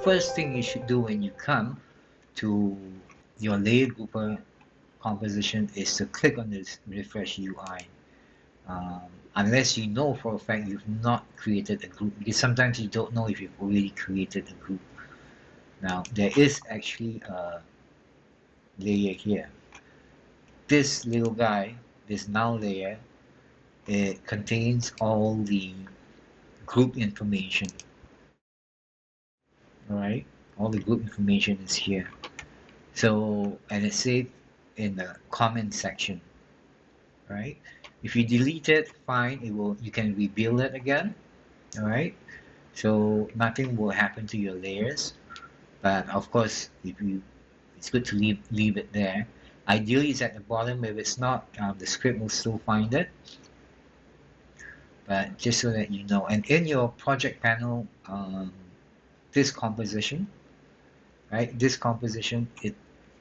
first thing you should do when you come to your layer grouper composition is to click on this refresh UI. Unless you know for a fact you've not created a group, because sometimes you don't know if you've already created a group. Now there is actually a layer here. This little guy, this null layer, it contains all the group information. Alright, all the group information is here. So, and it's saved in the comment section. Right? If you delete it, fine, you can rebuild it again. Alright? So nothing will happen to your layers. But of course, it's good to leave it there. Ideally, it's at the bottom. If it's not, the script will still find it. But just so that you know, and in your project panel, this composition, right? This composition,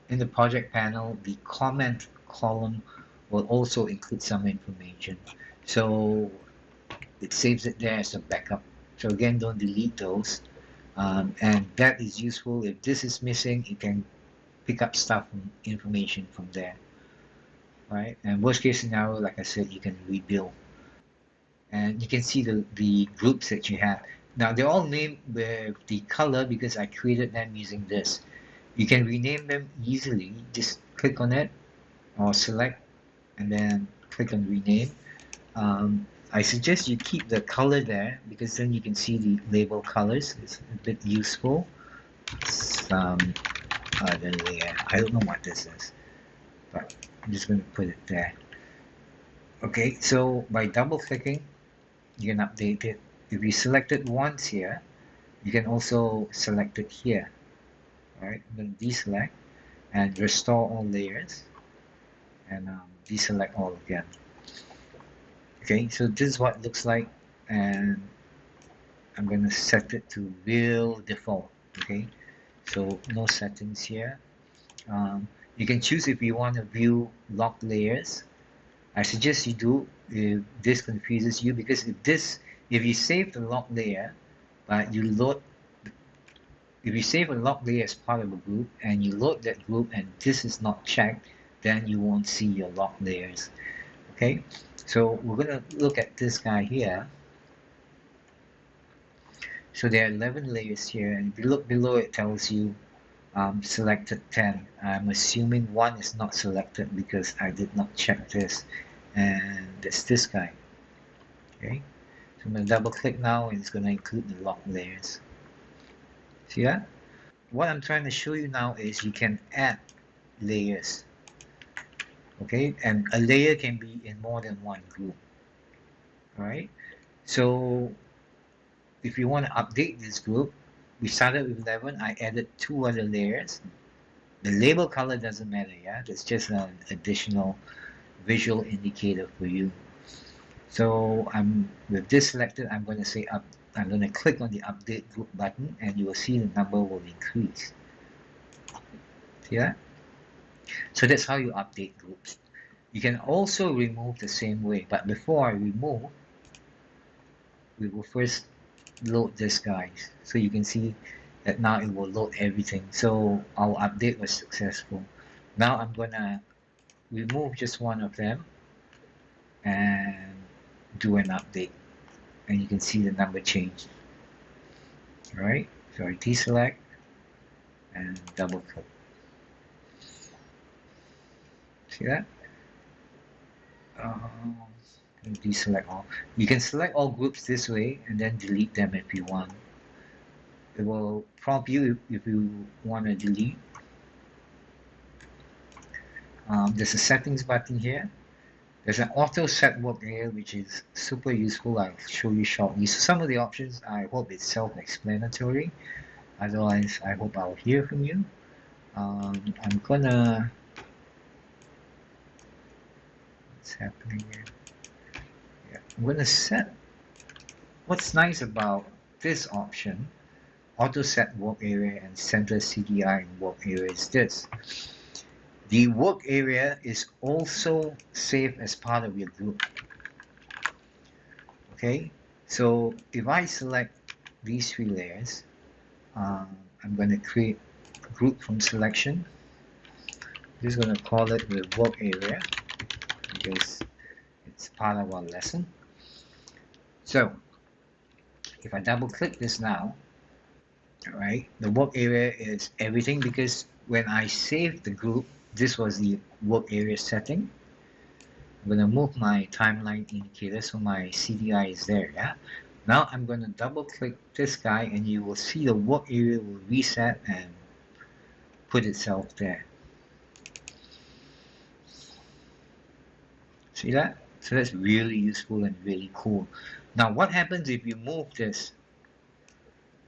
in the project panel, the comment column will also include some information. So it saves it there as a backup. So again, don't delete those. And that is useful. If this is missing, you can pick up information from there. Right? And worst case scenario, like I said, you can rebuild. And you can see the groups that you have. Now they're all named with the color because I created them using this. You can rename them easily. Just click on it or select and then click on rename. I suggest you keep the color there because then you can see the label colors. It's a bit useful. Some other layer. I don't know what this is, but I'm just going to put it there. Okay, so by double clicking, you can update it. If you select it once here, you can also select it here. Alright, I'm going to deselect and restore all layers and deselect all again. Okay, so this is what it looks like, and I'm going to set it to real default. Okay, so no settings here. You can choose if you want to view locked layers. I suggest you do if this confuses you, because if you save the locked layer, but if you save a locked layer as part of a group and you load that group and this is not checked, then you won't see your locked layers. Okay, so we're going to look at this guy here. So there are 11 layers here, and if you look below, it tells you selected 10. I'm assuming one is not selected because I did not check this, and that's this guy. Okay, so I'm going to double click now and it's going to include the locked layers. See that? What I'm trying to show you now is you can add layers. Okay, and a layer can be in more than one group. Alright, so if you want to update this group, we started with 11. I added 2 other layers. The label color doesn't matter, yeah? That's just an additional visual indicator for you. So with this selected, I'm going to say I'm going to click on the update group button and you will see the number will increase. See that? So that's how you update groups. You can also remove the same way, but before I remove, we will first load this guy. So you can see that now it will load everything. So our update was successful. Now I'm gonna remove just one of them and do an update, and you can see the number change. Alright, so I deselect and double click. See that? Deselect all. You can select all groups this way and then delete them if you want. It will prompt you if you want to delete. There's a settings button here. There's an auto set work area, which is super useful. I'll show you shortly. So some of the options, I hope it's self-explanatory. Otherwise, I hope I'll hear from you. I'm gonna... What's happening here? Yeah, I'm gonna set... What's nice about this option, auto set work area and center CDI in work area, is this. The work area is also saved as part of your group. Okay, so if I select these 3 layers, I'm going to create a group from selection. I'm just going to call it the work area because it's part of our lesson. So if I double click this now, right, the work area is everything because when I saved the group, this was the work area setting. I'm going to move my timeline indicator so my CDI is there. Yeah. Now I'm going to double click this guy and you will see the work area will reset and put itself there. See that? So that's really useful and really cool. Now what happens if you move this?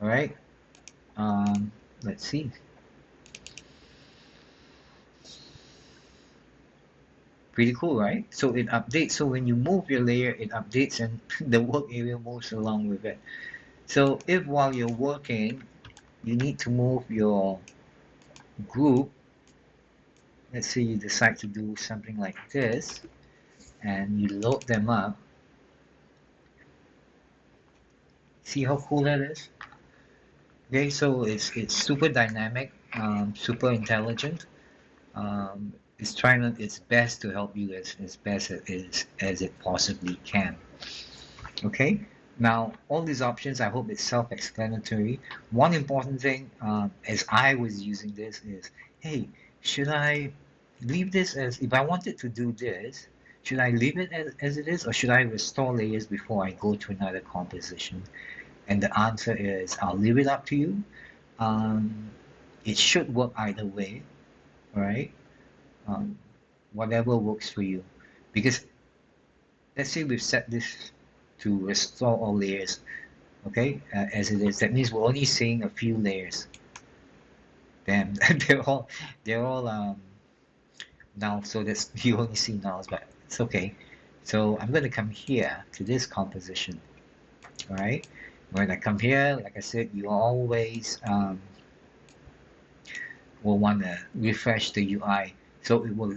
Alright, let's see. Pretty cool, right? So it updates. So when you move your layer, it updates and the work area moves along with it. So if while you're working, you need to move your group, let's say you decide to do something like this, and you load them up. See how cool that is? Okay, so it's super dynamic, super intelligent. It's trying its best to help you as best as it possibly can. Okay, now all these options, I hope it's self-explanatory. One important thing, as I was using this, is hey, should I leave this as if I wanted to do this? Should I leave it as it is, or should I restore layers before I go to another composition? And the answer is I'll leave it up to you. Um, it should work either way, right? Um, whatever works for you. Because let's say we've set this to restore all layers, okay, as it is. That means we're only seeing a few layers. Damn, they're all null, so that's you only see nulls, but it's okay. So I'm going to come here to this composition, all right? When I come here, like I said, you always will want to refresh the UI. So it will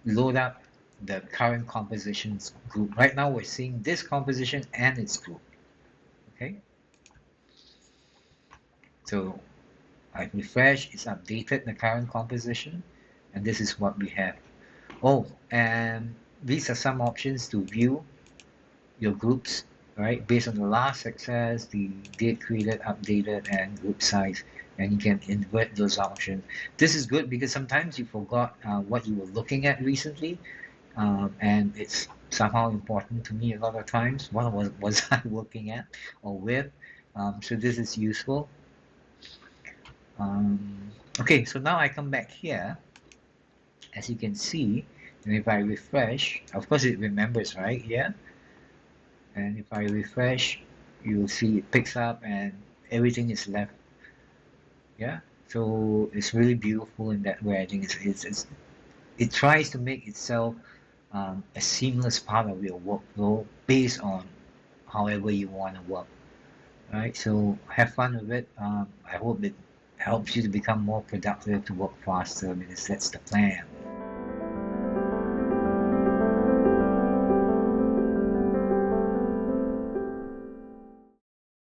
load up the current compositions group. Right now we're seeing this composition and its group. Okay. So I refresh, it's updated the current composition, and this is what we have. Oh, and these are some options to view your groups, right? Based on the last access, the date created, updated, and group size, and you can invert those options. This is good because sometimes you forgot what you were looking at recently, and it's somehow important to me a lot of times. What was I working at or with? So this is useful. Okay, so now I come back here. As you can see, and if I refresh, of course it remembers, right? Yeah. And if I refresh, you will see it picks up and everything is left. Yeah. So it's really beautiful in that way. I think it tries to make itself a seamless part of your workflow based on however you want to work. Right. So have fun with it. I hope it helps you to become more productive, to work faster, because that's the plan.